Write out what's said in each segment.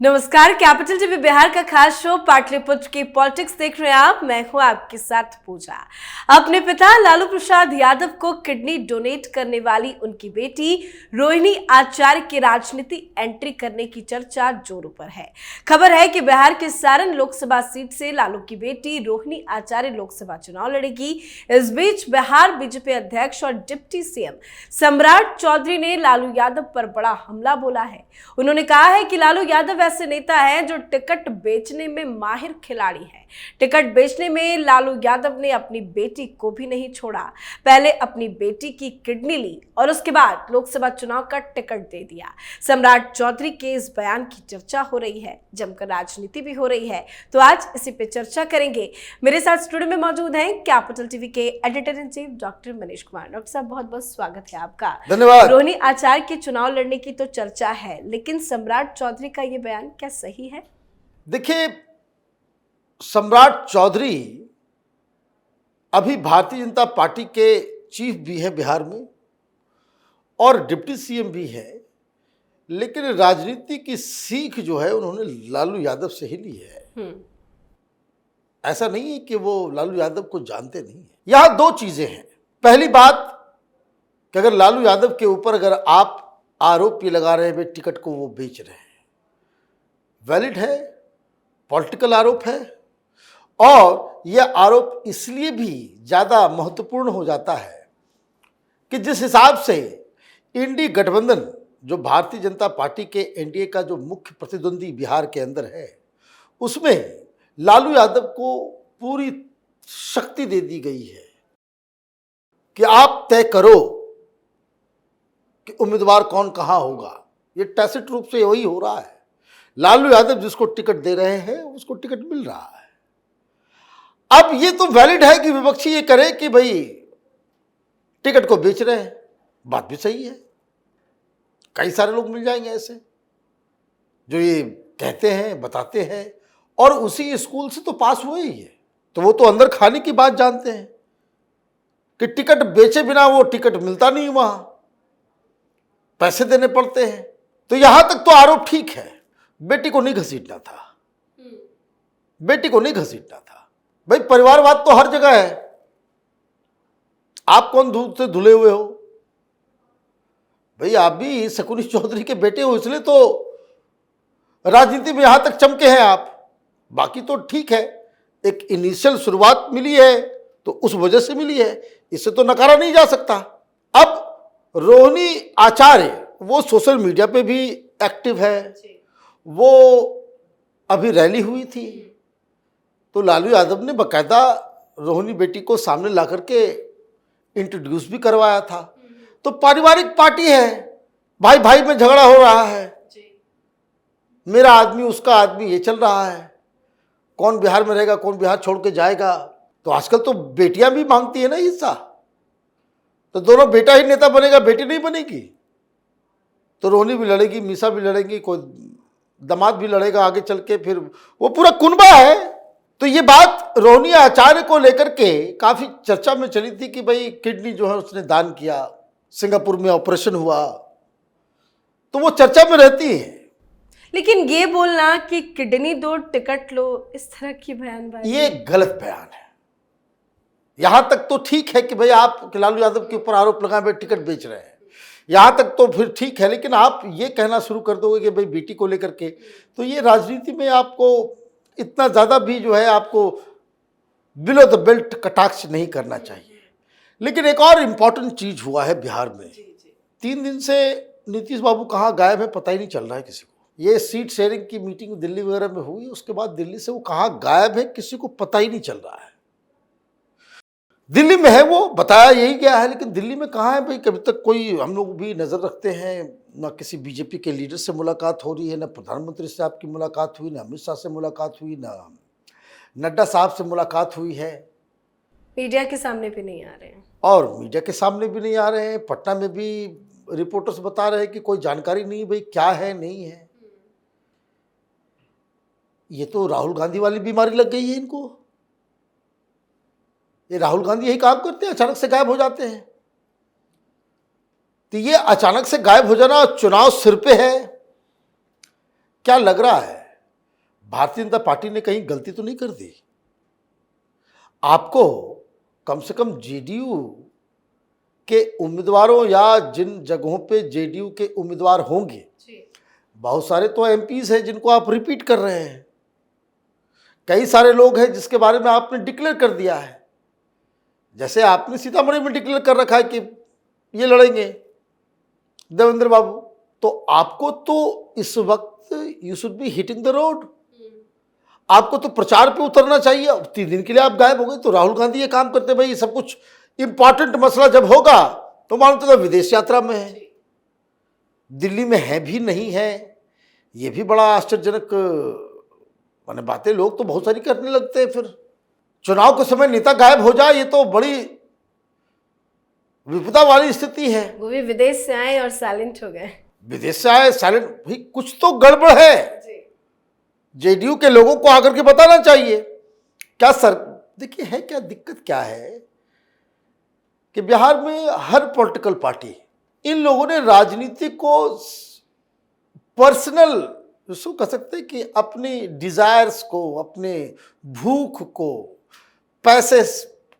नमस्कार, capital TV Bihar का खास शो पाटलिपुत्र की पॉलिटिक्स देख रहे हैं आप। मैं हूं आपके साथ पूजा। अपने पिता लालू प्रसाद यादव को किडनी डोनेट करने वाली उनकी बेटी रोहिणी आचार्य की राजनीति एंट्री करने की चर्चा जोरों पर है। खबर है कि बिहार के सारण लोकसभा सीट से लालू की बेटी रोहिणी आचार्य लोकसभा चुनाव लड़ेगी। इस बीच बिहार बीजेपी अध्यक्ष और डिप्टी सीएम सम्राट चौधरी ने लालू यादव पर बड़ा हमला बोला है। उन्होंने कहा है कि लालू यादव ऐसे नेता हैं जो टिकट बेचने में माहिर खिलाड़ी हैं। टिकट बेचने में लालू यादव ने अपनी बेटी को भी नहीं छोड़ा। पहले अपनी बेटी की किडनी ली और उसके बाद लोकसभा चुनाव का टिकट दे दिया। सम्राट चौधरी के इस बयान की चर्चा हो रही है, जमकर राजनीति भी हो रही है। तो आज इसी पे चर्चा करेंगे। मेरे साथ स्टूडियो में मौजूद हैं कैपिटल टीवी के editor in chief doctor Manish Kumar. Doctor साहब, बहुत बहुत स्वागत है आपका। धन्यवाद। रोहिणी आचार्य के चुनाव लड़ने की तो चर्चा है, लेकिन सम्राट चौधरी का ये बयान क्या सही है? देखिए, सम्राट चौधरी अभी भारतीय जनता पार्टी के चीफ भी है बिहार में और डिप्टी सीएम भी है, लेकिन राजनीति की सीख जो है उन्होंने लालू यादव से ही ली है। ऐसा नहीं है कि वो लालू यादव को जानते नहीं है। यहां दो चीजें हैं। पहली बात कि अगर लालू यादव के ऊपर अगर आप आरोप ये लगा रहे हैं भाई टिकट को वो बेच रहे हैं, वैलिड है, पॉलिटिकल आरोप है, और यह आरोप इसलिए भी ज़्यादा महत्वपूर्ण हो जाता है कि जिस हिसाब से इंडी गठबंधन जो भारतीय जनता पार्टी के एनडीए का जो मुख्य प्रतिद्वंदी बिहार के अंदर है, उसमें लालू यादव को पूरी शक्ति दे दी गई है कि आप तय करो कि उम्मीदवार कौन कहाँ होगा। ये टैसिट रूप से वही हो रहा है। लालू यादव जिसको टिकट दे रहे हैं उसको टिकट मिल रहा है। अब ये तो वैलिड है कि विपक्षी ये करे कि भाई टिकट को बेच रहे हैं, बात भी सही है। कई सारे लोग मिल जाएंगे ऐसे जो ये कहते हैं, बताते हैं, और उसी स्कूल से तो पास हुए ही है, तो वो तो अंदर खाने की बात जानते हैं कि टिकट बेचे बिना वो टिकट मिलता नहीं, वहां पैसे देने पड़ते हैं। तो यहां तक तो आरोप ठीक है, बेटी को नहीं घसीटना था, बेटी को नहीं घसीटना था। भाई परिवारवाद तो हर जगह है। आप कौन दूध से धुले हुए हो? भाई आप भी शकुनी चौधरी के बेटे हो, इसलिए तो राजनीति में यहां तक चमके हैं आप। बाकी तो ठीक है, एक इनिशियल शुरुआत मिली है तो उस वजह से मिली है, इससे तो नकारा नहीं जा सकता। अब रोहिणी आचार्य वो सोशल मीडिया पे भी एक्टिव है, वो अभी रैली हुई थी तो लालू यादव ने बकायदा रोहिणी बेटी को सामने ला करके इंट्रोड्यूस भी करवाया था। तो पारिवारिक पार्टी है, भाई भाई में झगड़ा हो रहा है, मेरा आदमी उसका आदमी, ये चल रहा है। कौन बिहार में रहेगा, कौन बिहार छोड़ के जाएगा। तो आजकल तो बेटियां भी मांगती है ना हिस्सा, तो दोनों बेटा ही नेता बनेगा, बेटी नहीं बनेगी। तो रोहिणी भी लड़ेगी, मीसा भी लड़ेगी, कोई दामाद भी लड़ेगा आगे चल के, फिर वो पूरा कुनबा है। तो ये बात रोहिणी आचार्य को लेकर के काफी चर्चा में चली थी कि भाई किडनी जो है उसने दान किया, सिंगापुर में ऑपरेशन हुआ, तो वो चर्चा में रहती है। लेकिन ये बोलना कि किडनी दो टिकट लो, इस तरह की बयानबाजी, ये गलत बयान है। यहां तक तो ठीक है कि भाई आप लालू यादव के ऊपर आरोप लगाए भाई टिकट बेच रहे हैं, यहाँ तक तो फिर ठीक है, लेकिन आप ये कहना शुरू कर दोगे कि भाई बेटी को लेकर के, तो ये राजनीति में आपको इतना ज़्यादा भी जो है आपको बिलो द बेल्ट कटाक्ष नहीं करना चाहिए। लेकिन एक और इम्पॉर्टेंट चीज़ हुआ है बिहार में। 3 दिन से नीतीश बाबू कहाँ गायब है पता ही नहीं चल रहा है किसी को। ये सीट शेयरिंग की मीटिंग दिल्ली वगैरह में हुई, उसके बाद दिल्ली से वो कहाँ गायब है किसी को पता ही नहीं चल रहा है। दिल्ली में है वो, बताया यही गया है, लेकिन दिल्ली में कहाँ है भाई? कभी तक कोई, हम लोग भी नज़र रखते हैं, ना किसी बीजेपी के लीडर से मुलाकात हो रही है, ना प्रधानमंत्री से आपकी मुलाकात हुई, ना अमित शाह से मुलाकात हुई, ना नड्डा साहब से मुलाकात हुई है। मीडिया के सामने भी नहीं आ रहे हैं, और मीडिया के सामने भी नहीं आ रहे हैं। पटना में भी रिपोर्टर्स बता रहे हैं कि कोई जानकारी नहीं भाई क्या है नहीं है। ये तो राहुल गांधी वाली बीमारी लग गई है इनको। ये राहुल गांधी यही काम करते हैं, अचानक से गायब हो जाते हैं। तो ये अचानक से गायब हो जाना, चुनाव सिर पे है, क्या लग रहा है भारतीय जनता पार्टी ने कहीं गलती तो नहीं कर दी? आपको कम से कम जेडीयू के उम्मीदवारों या जिन जगहों पे जेडीयू के उम्मीदवार होंगे, बहुत सारे तो एमपीज हैं जिनको आप रिपीट कर रहे हैं। कई सारे लोग हैं जिसके बारे में आपने डिक्लेयर कर दिया है। जैसे आपने सीतामढ़ी में डिक्लेयर कर रखा है कि ये लड़ेंगे देवेंद्र बाबू, तो आपको तो इस वक्त you should be hitting the road. आपको तो प्रचार पे उतरना चाहिए। अब 3 दिन के लिए आप गायब हो गए, तो राहुल गांधी ये काम करते भाई, सब कुछ इंपॉर्टेंट मसला जब होगा तो मालूम तो विदेश यात्रा में है, दिल्ली में है भी नहीं है। ये भी बड़ा आश्चर्यजनक माने बातें लोग तो बहुत सारी करने लगते हैं। फिर चुनाव के समय नेता गायब हो जाए, ये तो बड़ी विपदा वाली स्थिति है। वो भी विदेश से आए और साइलेंट हो गए। विदेश से आए साइलेंट, भाई कुछ तो गड़बड़ है। जेडीयू के लोगों को आकर के बताना चाहिए। क्या सर, देखिए है क्या दिक्कत, क्या है कि बिहार में हर पॉलिटिकल पार्टी, इन लोगों ने राजनीति को पर्सनल, उसको कह सकते हैं कि अपनी डिजायर्स को, अपने भूख को, पैसे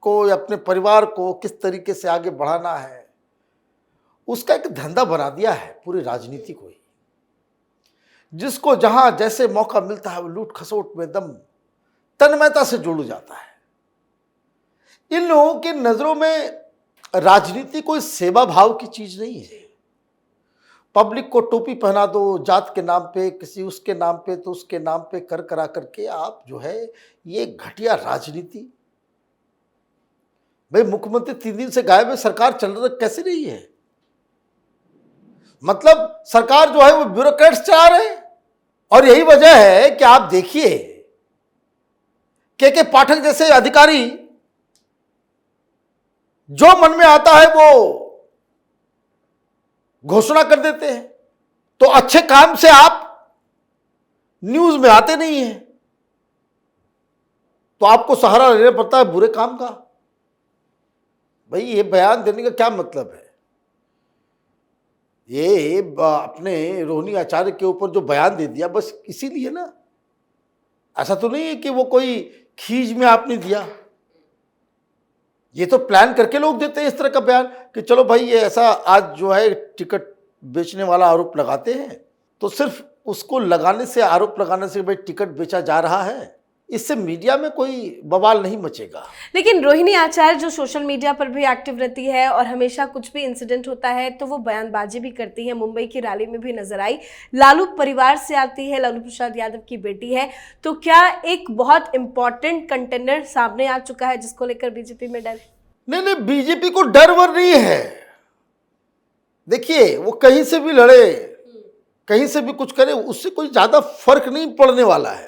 को या अपने परिवार को किस तरीके से आगे बढ़ाना है, उसका एक धंधा बना दिया है पूरी राजनीति को ही। जिसको जहां जैसे मौका मिलता है वो लूट खसोट में दम तन्मयता से जुड़ जाता है। इन लोगों की नजरों में राजनीति कोई सेवा भाव की चीज नहीं है। पब्लिक को टोपी पहना दो, जात के नाम पे, किसी उसके नाम पे तो उसके नाम पे कर करा करके आप जो है ये घटिया राजनीति। भाई मुख्यमंत्री 3 दिन से गायब है, सरकार चल रही कैसे रही है? मतलब सरकार जो है वो ब्यूरोक्रेट्स चला रहे हैं। और यही वजह है कि आप देखिए के पाठक जैसे अधिकारी जो मन में आता है वो घोषणा कर देते हैं, तो अच्छे काम से आप न्यूज में आते नहीं हैं, तो आपको सहारा लेना पड़ता है बुरे काम का। भाई ये बयान देने का क्या मतलब है? ये अपने रोहिणी आचार्य के ऊपर जो बयान दे दिया बस इसीलिए ना, ऐसा तो नहीं है कि वो कोई खींच में आपने दिया। ये तो प्लान करके लोग देते हैं इस तरह का बयान कि चलो भाई ये ऐसा आज जो है टिकट बेचने वाला आरोप लगाते हैं, तो सिर्फ उसको लगाने से, आरोप लगाने से भाई टिकट बेचा जा रहा है, इससे मीडिया में कोई बवाल नहीं मचेगा। लेकिन रोहिणी आचार्य जो सोशल मीडिया पर भी एक्टिव रहती है और हमेशा कुछ भी इंसिडेंट होता है तो वो बयानबाजी भी करती है। मुंबई की रैली में भी नजर आई, लालू परिवार से आती है, लालू प्रसाद यादव की बेटी है, तो क्या एक बहुत इंपॉर्टेंट कंटेनर सामने आ चुका है जिसको लेकर बीजेपी में डर? नहीं, बीजेपी को डर वर नहीं है। देखिए वो कहीं से भी लड़े, कहीं से भी कुछ करे, उससे कोई ज्यादा फर्क नहीं पड़ने वाला है।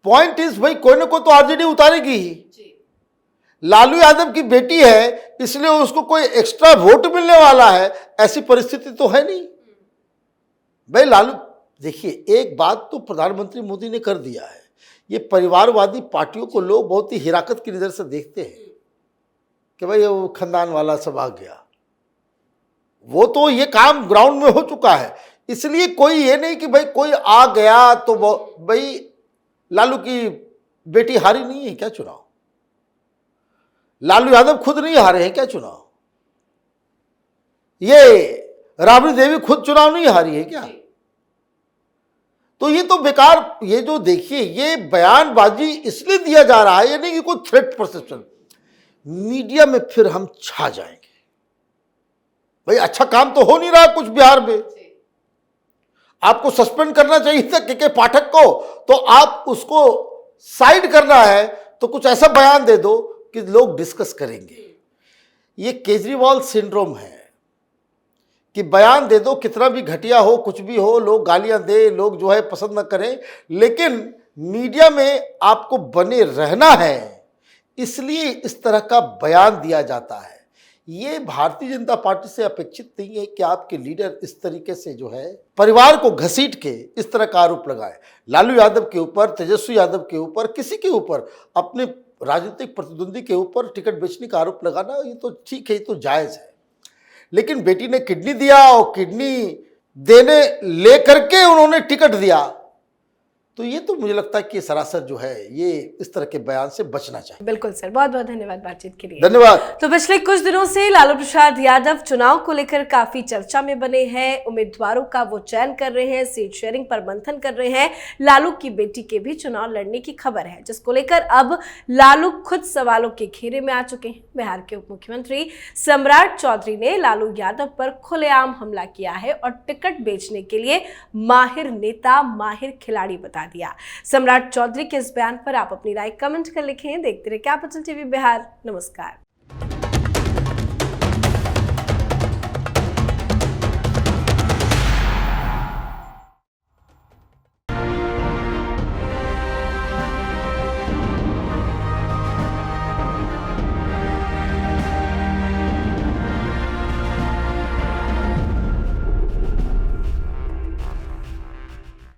पॉइंट इज भाई कोई ना कोई तो आरजेडी उतारेगी ही। लालू यादव की बेटी है इसलिए उसको कोई एक्स्ट्रा वोट मिलने वाला है, ऐसी परिस्थिति तो है नहीं। भाई लालू, देखिए एक बात तो प्रधानमंत्री मोदी ने कर दिया है, ये परिवारवादी पार्टियों को लोग बहुत ही हिराकत की नजर से देखते हैं कि भाई वो खानदान वाला सब आ गया। वो तो ये काम ग्राउंड में हो चुका है, इसलिए कोई ये नहीं कि भाई कोई आ गया तो भाई लालू की बेटी हारी नहीं है क्या चुनाव? लालू यादव खुद नहीं हारे हैं क्या चुनाव? ये राबड़ी देवी खुद चुनाव नहीं हारी है क्या? तो ये तो बेकार, ये जो देखिए ये बयानबाजी इसलिए दिया जा रहा है, ये नहीं कि कोई थ्रेट परसेप्शन। मीडिया में फिर हम छा जाएंगे। भाई अच्छा काम तो हो नहीं रहा कुछ बिहार में। आपको सस्पेंड करना चाहिए था के पाठक को, तो आप उसको साइड करना है तो कुछ ऐसा बयान दे दो कि लोग डिस्कस करेंगे। ये केजरीवाल सिंड्रोम है कि बयान दे दो, कितना भी घटिया हो, कुछ भी हो, लोग गालियां दे, लोग जो है पसंद न करें, लेकिन मीडिया में आपको बने रहना है, इसलिए इस तरह का बयान दिया जाता है। ये भारतीय जनता पार्टी से अपेक्षित नहीं है कि आपके लीडर इस तरीके से जो है परिवार को घसीट के इस तरह का आरोप लगाए। लालू यादव के ऊपर, तेजस्वी यादव के ऊपर, किसी के ऊपर, अपने राजनीतिक प्रतिद्वंदी के ऊपर टिकट बेचने का आरोप लगाना ये तो ठीक है, ये तो जायज़ है। लेकिन बेटी ने किडनी दिया और किडनी देने लेकर के उन्होंने टिकट दिया, तो ये तो मुझे लगता है कि सरासर जो है ये इस तरह के बयान से बचना चाहिए। बिल्कुल सर, बहुत बहुत धन्यवाद बातचीत के लिए। धन्यवाद। तो पिछले कुछ दिनों से लालू प्रसाद यादव चुनाव को लेकर काफी चर्चा में बने हैं। उम्मीदवारों का वो चयन कर रहे हैं, सीट शेयरिंग पर मंथन कर रहे हैं। लालू की बेटी के भी चुनाव लड़ने की खबर है, जिसको लेकर अब लालू खुद सवालों के घेरे में आ चुके हैं। बिहार के उप मुख्यमंत्री सम्राट चौधरी ने लालू यादव पर खुलेआम हमला किया है और टिकट बेचने के लिए माहिर नेता, माहिर खिलाड़ी बता दिया। सम्राट चौधरी के इस बयान पर आप अपनी राय कमेंट कर लिखें। देखते रहिए कैपिटल टीवी बिहार। नमस्कार।